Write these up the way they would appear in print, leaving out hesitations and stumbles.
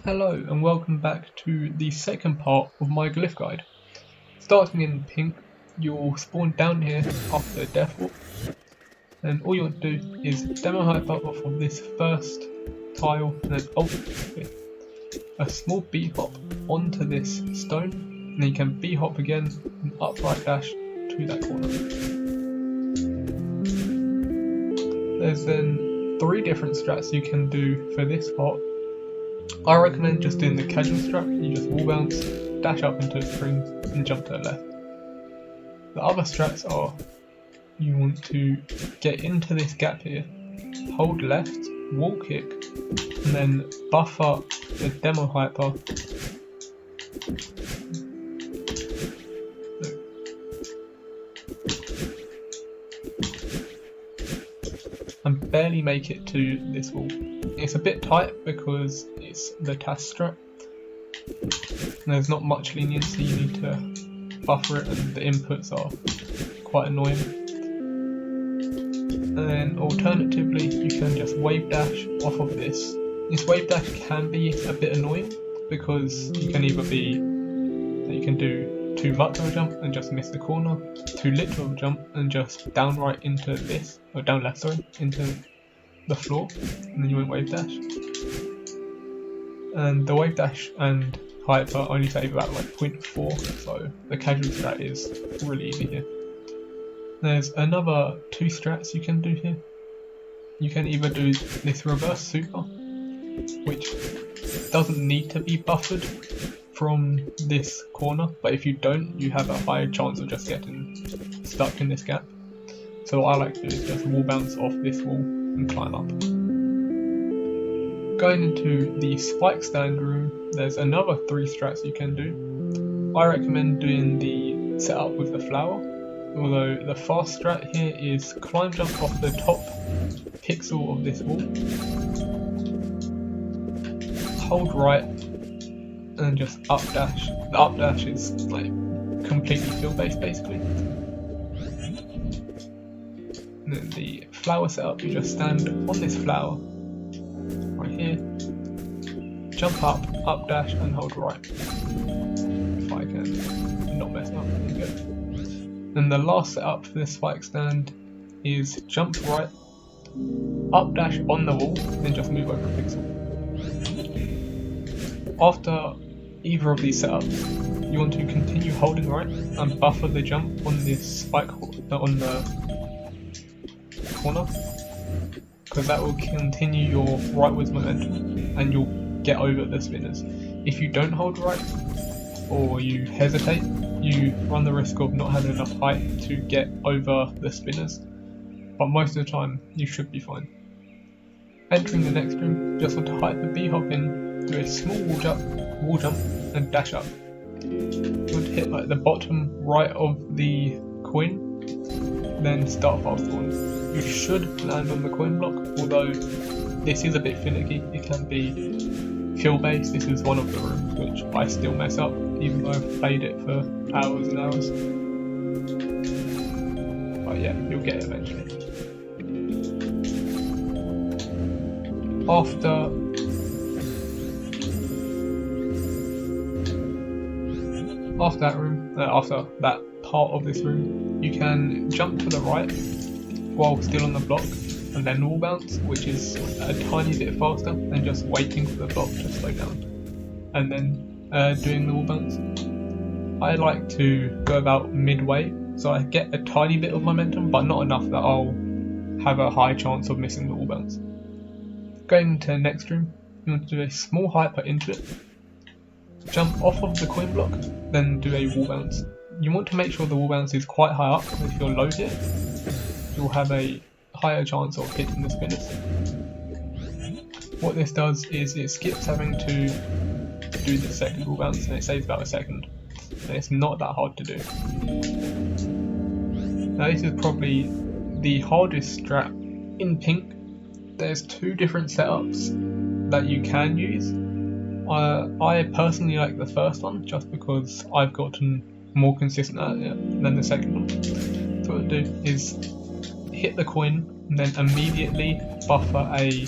Hello and welcome back to the second part of my glyph guide. Starting in pink, you'll spawn down here after death walk, and all you want to do is demo hyper off of this first tile and then ultimately a small B hop onto this stone, and then you can B hop again and upright dash to that corner. There's then 3 different strats you can do for this part. I recommend just doing the casual strat. You just wall bounce, dash up into a spring and jump to the left. The other strats are, you want to get into this gap here, hold left, wall kick, and then buff up the demo hyper and barely make it to this wall. It's a bit tight because it's the task strat. There's not much leniency, you need to buffer it and the inputs are quite annoying. And then alternatively you can just wave dash off of this. This wave dash can be a bit annoying because you can either be that you can do too much of a jump and just miss the corner, too little of a jump and just down right into this, or down left sorry, into the floor, and then you won't wave dash. And the wave dash and hyper only save about like 0.4, so the casual strat is really easy here. There's another 2 strats you can do here. You can either do this reverse super, which doesn't need to be buffered from this corner, but if you don't, you have a higher chance of just getting stuck in this gap. So what I like to do is just wall bounce off this wall and climb up. Going into the spike stand room, there's another 3 strats you can do. I recommend doing the setup with the flower, although the fast strat here is climb jump off the top pixel of this wall, hold right, and just up dash. The up dash is like completely field based basically. And then the flower setup, you just stand on this flower right here, jump up dash and hold right. If I can not mess up, there you go. And the last setup for this spike stand is jump right, up dash on the wall, then just move over a pixel. After either of these setups, you want to continue holding right and buffer the jump on this spike on the corner, because that will continue your rightwards momentum and you'll get over the spinners. If you don't hold right or you hesitate, you run the risk of not having enough height to get over the spinners, but most of the time you should be fine. Entering the next room, just want to hyper B hop in, do a small wall jump and dash up. You want to hit like the bottom right of the coin, then start fast one. You should land on the coin block, although this is a bit finicky. It can be field based. This is one of the rooms which I still mess up, even though I've played it for hours and hours. But yeah, you'll get it eventually. After that part of this room, you can jump to the right while still on the block and then wall bounce, which is a tiny bit faster than just waiting for the block to slow down and then doing the wall bounce. I like to go about midway, so I get a tiny bit of momentum but not enough that I'll have a high chance of missing the wall bounce. Going to the next room, you want to do a small hyper into it, jump off of the coin block, then do a wall bounce. You want to make sure the wall bounce is quite high up, because if you're low here, you'll have a higher chance of hitting the spinners. What this does is it skips having to do the second wall bounce, and it saves about a second, and it's not that hard to do. Now this is probably the hardest strat in pink. There's 2 different setups that you can use. I personally like the first one just because I've gotten more consistent at it than the second one. So what I'll do is hit the coin and then immediately buffer a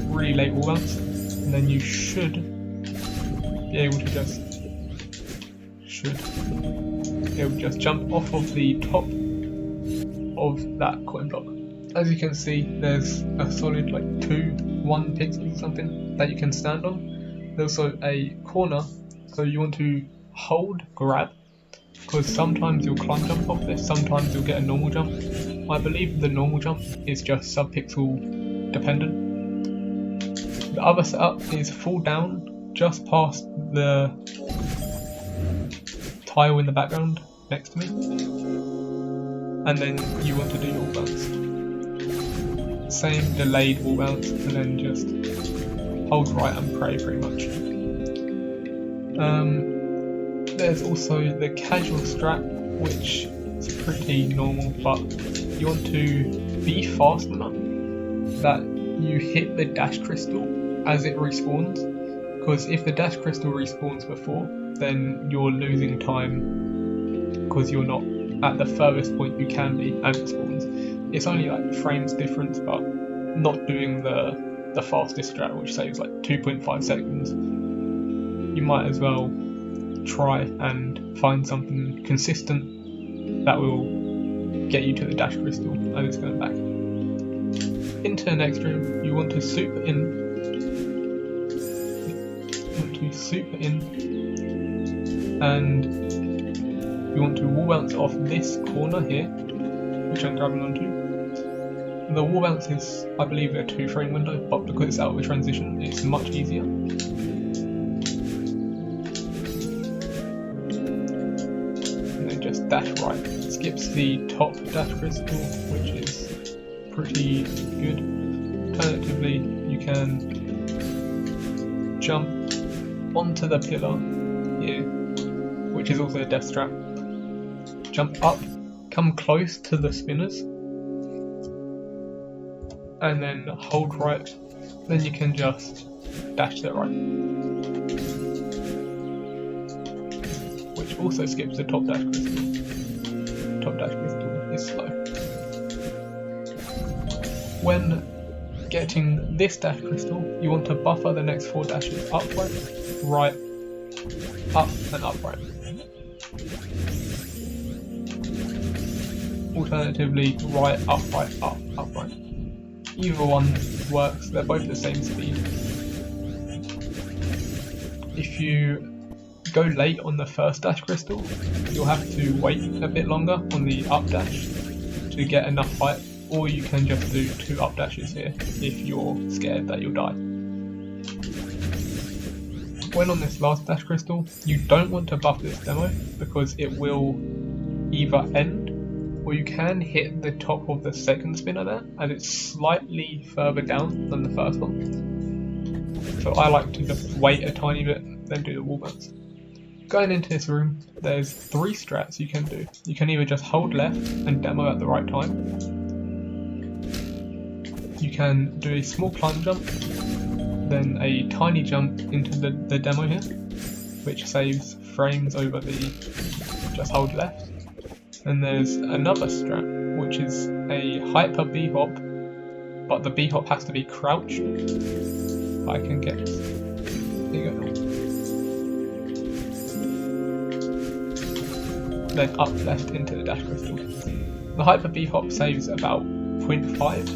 really late wall bounce, and then you should be able to just jump off of the top of that coin block. As you can see, there's a solid like 1 pixels or something that you can stand on. There's also a corner, so you want to hold grab, because sometimes you'll climb jump off this, sometimes you'll get a normal jump. I believe the normal jump is just sub-pixel dependent. The other setup is fall down just past the tile in the background next to me, and then you want to do your bounce. Same delayed wall bounce, and then just hold right and pray pretty much. There's also the casual strat, which is pretty normal, but you want to be fast enough that you hit the dash crystal as it respawns, because if the dash crystal respawns before, then you're losing time because you're not at the furthest point you can be and it spawns. It's only like frames difference, but not doing the fastest strat, which saves like 2.5 seconds. You might as well try and find something consistent that will get you to the dash crystal and it's going back. Into the next room, you want to super in. And you want to wall bounce off this corner here, which I'm grabbing onto. The wall bounce is, I believe, a 2-frame window, but because it's out of a transition, it's much easier. And then just dash right. It skips the top dash crystal, which is pretty good. Alternatively, you can jump onto the pillar here, which is also a death trap. Jump up, come close to the spinners, and then hold right. Then you can just dash to the right, which also skips the top dash crystal. Top dash crystal is slow. When getting this dash crystal, you want to buffer the next 4 dashes upright, right, up and upright. Alternatively, right, upright, up, upright. Either one works, they're both the same speed. If you go late on the first dash crystal, you'll have to wait a bit longer on the up dash to get enough height, or you can just do 2 up dashes here if you're scared that you'll die. When on this last dash crystal, you don't want to buff this demo because it will either end, or you can hit the top of the second spinner there, as it's slightly further down than the first one. So I like to just wait a tiny bit, then do the wall bounce. Going into this room, there's 3 strats you can do. You can either just hold left and demo at the right time. You can do a small climb jump, then a tiny jump into the demo here, which saves frames over the just hold left. And there's another strat, which is a hyper B-hop, but the B-hop has to be crouched. I can get this. Here you go. Then up left into the dash crystal. The hyper B-hop saves about 0.5.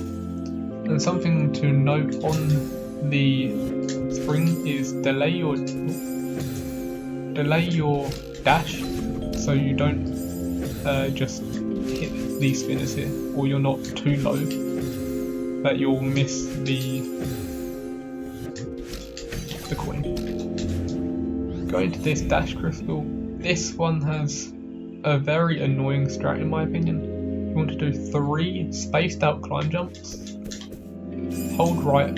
And something to note on the spring is delay your dash so you don't just hit these spinners here, or you're not too low that you'll miss the coin. Going to this dash crystal, this one has a very annoying strat in my opinion. You want to do 3 spaced out climb jumps, hold right,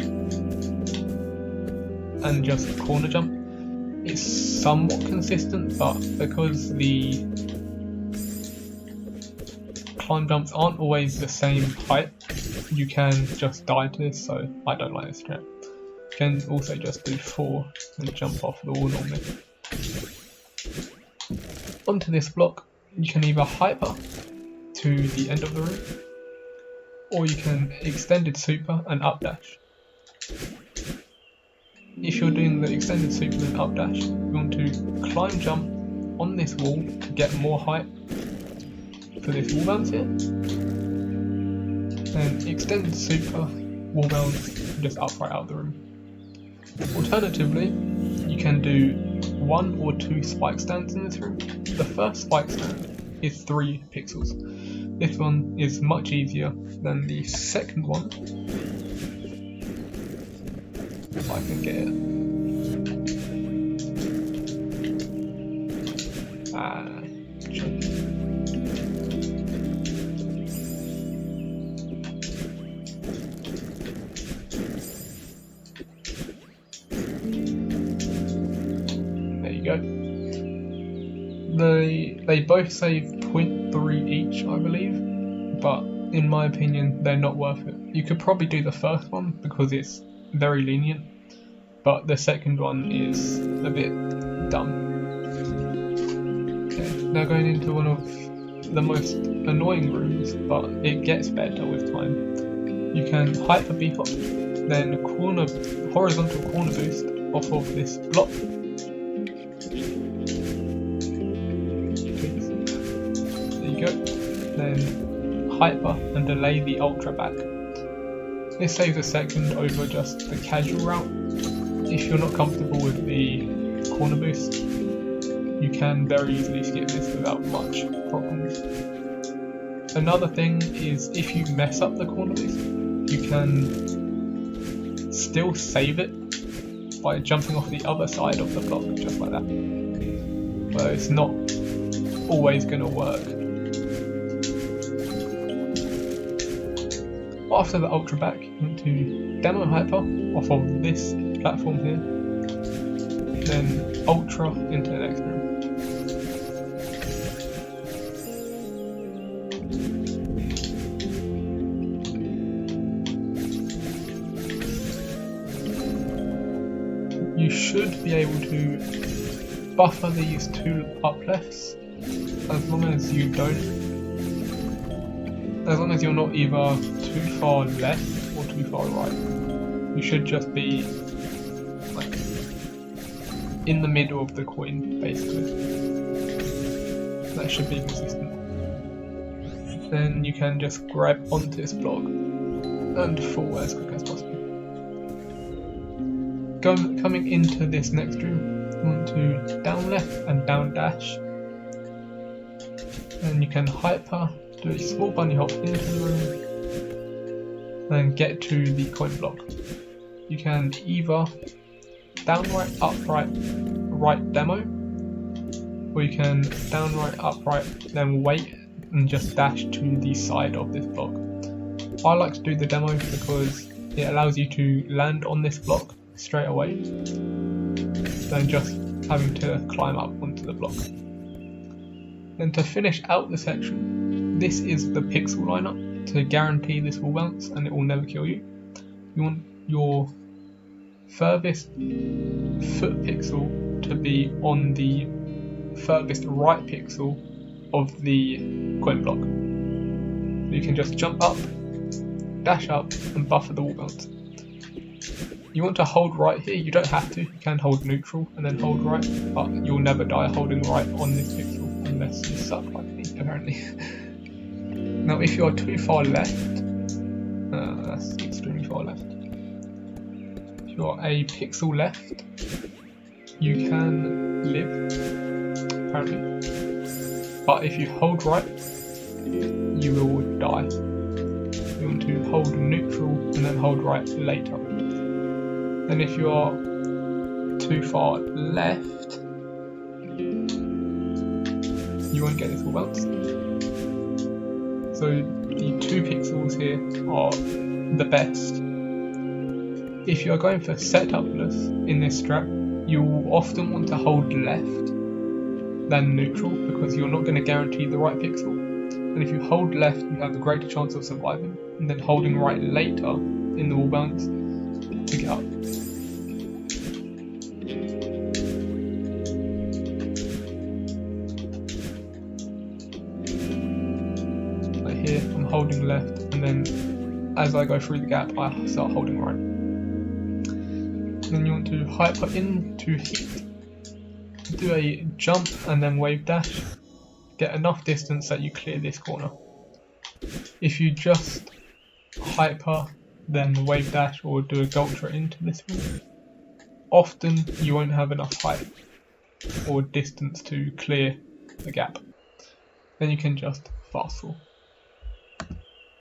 and just corner jump. It's somewhat consistent, but because the climb jumps aren't always the same height, you can just die to this, so I don't like this strat. You can also just do 4 and jump off the wall normally. Onto this block, you can either hyper to the end of the room, or you can extended super and up dash. you're doing the extended super and up dash, you want to climb jump on this wall to get more height for this wall bounce here. And extended super, wall bounce, just upright out of the room. Alternatively, you can do 1 or 2 spike stands in this room. The first spike stand is 3 pixels. This one is much easier than the second one. If I can get it. There you go. They both save 0.3 each, I believe, but in my opinion, they're not worth it. You could probably do the first one because it's very lenient, but the second one is a bit dumb. Okay, now going into one of the most annoying rooms, but it gets better with time. You can hyper B-hop, then horizontal corner boost off of this block. There you go. Then hyper and delay the ultra back. This saves a second over just the casual route. If you're not comfortable with the corner boost, you can very easily skip this without much problems. Another thing is if you mess up the corner boost, you can still save it by jumping off the other side of the block, just like that. But it's not always going to work. After the ultra back, you want to demo hyper off of this platform here, then ultra into the next room. You should be able to buffer these 2 up lefts as long as you don't. As long as you're not either too far left or too far right. You should just be like in the middle of the coin, basically. That should be consistent. Then you can just grab onto this block and fall as quick as possible. Coming into this next room, you want to down left and down dash. And you can hyper, do a small bunny hop into the room, and get to the coin block. You can either downright, upright, right demo, or you can downright, upright, then wait and just dash to the side of this block. I like to do the demo because it allows you to land on this block straight away, than just having to climb up onto the block. Then to finish out the section, this is the pixel lineup to guarantee this will bounce and it will never kill you. You want your furthest foot pixel to be on the furthest right pixel of the coin block. So you can just jump up, dash up and buffer the wall bounce. You want to hold right here, you don't have to, you can hold neutral and then hold right, but you'll never die holding right on this pixel unless you suck like me, apparently. Now if you are too far left, that's extremely far left. If you are a pixel left, you can live, apparently. But if you hold right, you will die. You want to hold neutral and then hold right later. And if you are too far left, you won't get this all bounce. So the 2 pixels here are the best. If you are going for setupness in this strap, you will often want to hold left than neutral because you're not going to guarantee the right pixel. And if you hold left, you have a greater chance of surviving, and then holding right later in the wall bounce to get up. Here I'm holding left, and then as I go through the gap I start holding right. then you want to hyper in to hit, do a jump and then wave dash, get enough distance that you clear this corner. If you just hyper, then wave dash or do a gultra into this one, often you won't have enough height or distance to clear the gap. Then you can just fast fall.